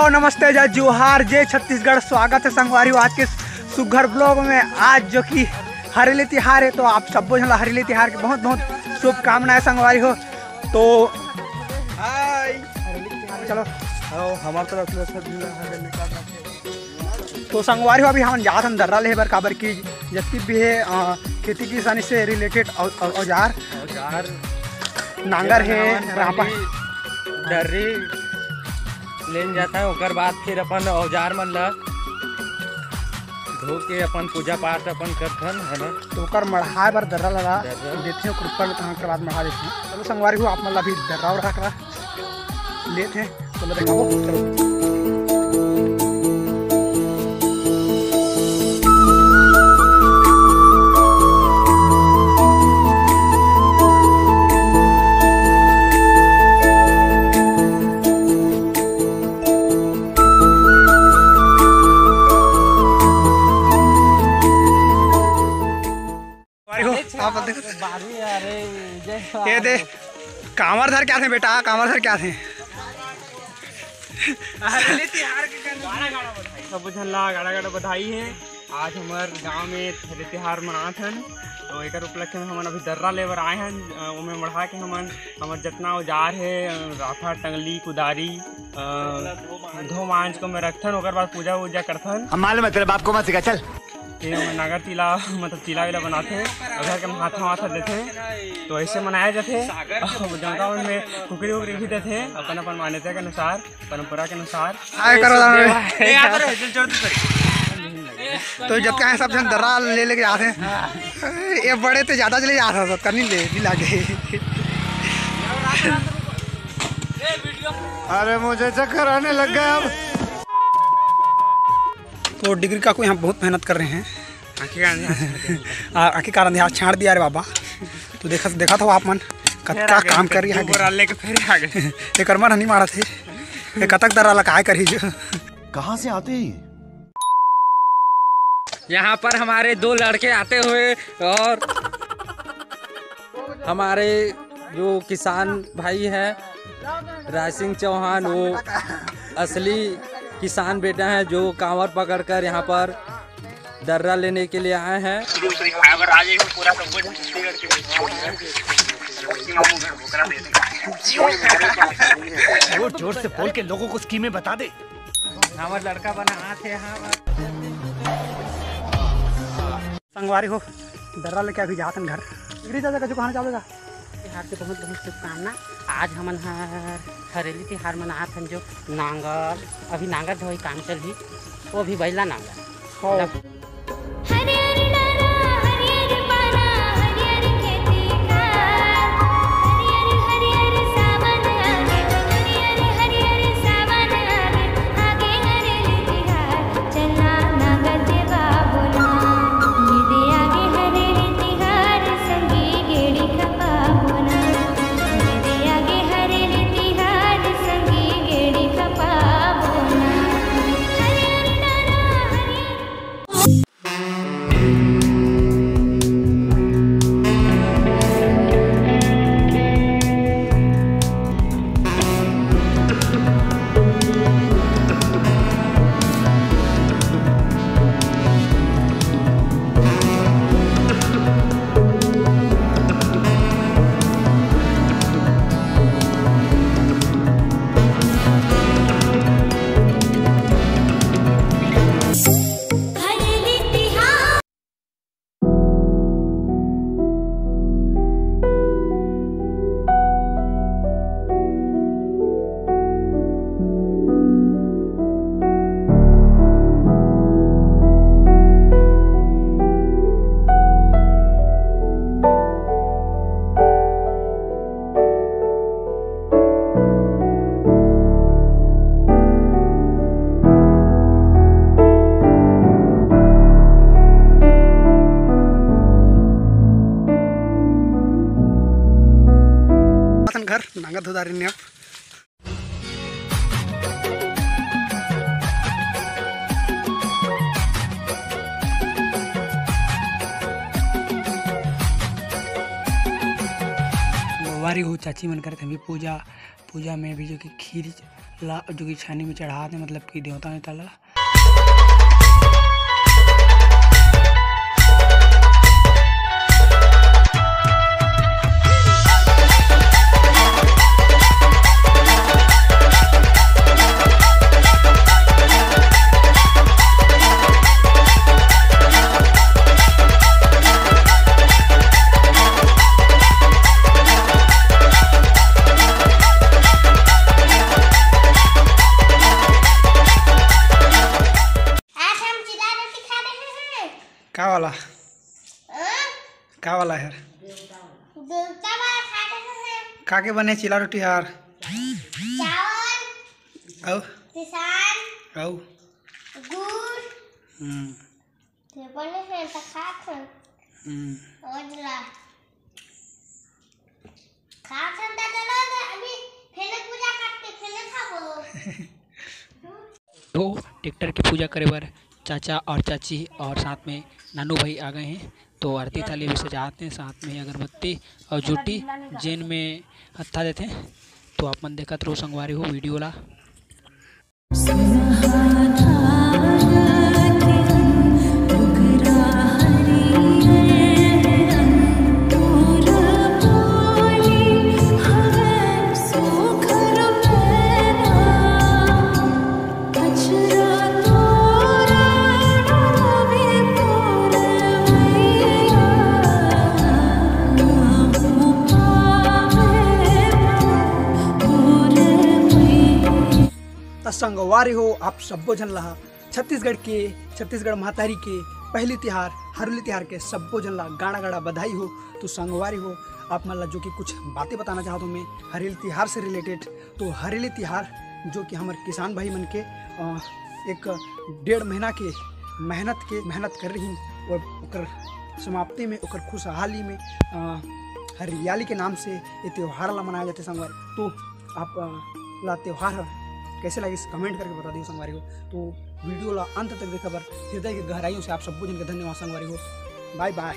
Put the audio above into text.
Hello नमस्ते जय जोहार जय छत्तीसगढ़। स्वागत है संगवारी आज के सुघर ब्लॉग में। आज जो कि हरेली तिहार है तो आप सबको जो हरेली तिहार की बहुत बहुत शुभकामनाएं संगवारी हो। तो चलो हमारे तरफ तो संगवारी हो अभी हम जात हम दर्रा ले बर काबर की जितनी भी है खेती किसानी से रिलेटेड औजार नांगर है यहाँ पर दर्री लेन जाता है। उसके बाद फिर अपन औजार मन ला धो के अपन पूजा पाठ अपन करथन है ना। तो ओकर मढ़ाए बर दर्रा लगा देते हैं ऊपर में कहाँ के बाद मढ़ा देते हैं। चलो संगवारी हो आप मतलब अभी दर्रा उड़ा करा लेते हैं तो मैं दिखाओ। चलो ये दे कांवर धर क्या थे बेटा, कांवर धर क्या थे। सब झल्ला गाड़ा गाड़ा बधाई है। आज हमारे गांव में हरेली तिहार मनात हन तो एक उपलक्ष्य में हम अभी दर्रा लेबर आए हैं। उमें बढ़ा के हमारे जितना औजार है राफा टंगली कुदारी धो मांझ को मैं रखथन। ओकर बाद पूजा वूजा करथन। हम मालूम है तेरे बाप को मत सिखा चल। फिर नागर तिला मतलब तिला विला बनाते हैं घर के हाथा वाथा देते हैं तो ऐसे मनाया जाते हैं। जनता में कुकरी वुकरी भी देते हैं अपन अपन मान्यता के अनुसार परंपरा के अनुसार। तो जब का सब जन दर्रा ले लेके आते हैं। ये बड़े तो ज्यादा चले जाते हैं करनी ले भी लागे। अरे मुझे चक्कर आने लग गया अब। तो डिग्री का कोई यहाँ बहुत मेहनत कर रहे हैं। आखिर कारण यहाँ छाड़ दिया रे बाबा। तो देखा था आप मन कतका काम कर रही है। एक कर्मन नहीं मारा थे ये कतक दर्रा लगा कर ही जो कहाँ से आते हैं। यहाँ पर हमारे दो लड़के आते हुए और हमारे जो किसान भाई है राज सिंह चौहान वो असली किसान बेटा हैं जो कांवर पकड़कर यहाँ पर दर्रा लेने के लिए आए हैं। जोर जोर से बोल के लोगों को स्कीमें बता दे। हमारे लड़का बना आते यहाँ संगवारी हो दर्रा लेके अभी जाते हैं घर। डिग्री दादा जो कहाँ जाएगा तिहार के बहुत बहुत शुभकामना। आज हमन हरेली तिहार मनात हन जो नांगर अभी नांगर धोई काम चल ही वो भी बैला नांगर। घर नांगर धुदारी ने वारी हो चाची मन करते भी पूजा पूजा में भी जो कि खीर ला जो कि छानी में चढ़ाते मतलब कि देवता ने ताला। क्या वाला क्या वाला है का के बने चिला रोटी हार औ तो ट्रैक्टर की पूजा करे बर चाचा और चाची और साथ में नानू भाई आ गए हैं। तो आरती थाली भी सजाते हैं, साथ में अगरबत्ती और जूटी जेन में हत्था देते हैं। तो आप मन देखत रहो संगवारी हो वीडियो ला। संगवारी हो आप सब्बो जन ला छत्तीसगढ़ महतारी के पहली तिहार हरेली तिहार के सब्बो जन ला गाड़ा गाड़ा बधाई हो। तो संगवारी हो आप मन ला जो कि कुछ बातें बताना चाहता हूँ मैं हरेली तिहार से रिलेटेड। तो हरेली तिहार जो कि हमारे किसान भाई मन के एक 1.5 महीना के मेहनत कर रही और ओकर समाप्ति में ओकर खुशहाली में हरियाली के नाम से ये त्यौहार ला मनाया जाते संगवारी। तो आप ला त्यौहार कैसे लगे कमेंट करके बता दियो संगवारी हो। तो वीडियो ला अंत तक देखा बर हृदय की गहराइयों से आप सबको जिनके धन्यवाद संगवारी हो। Bye bye.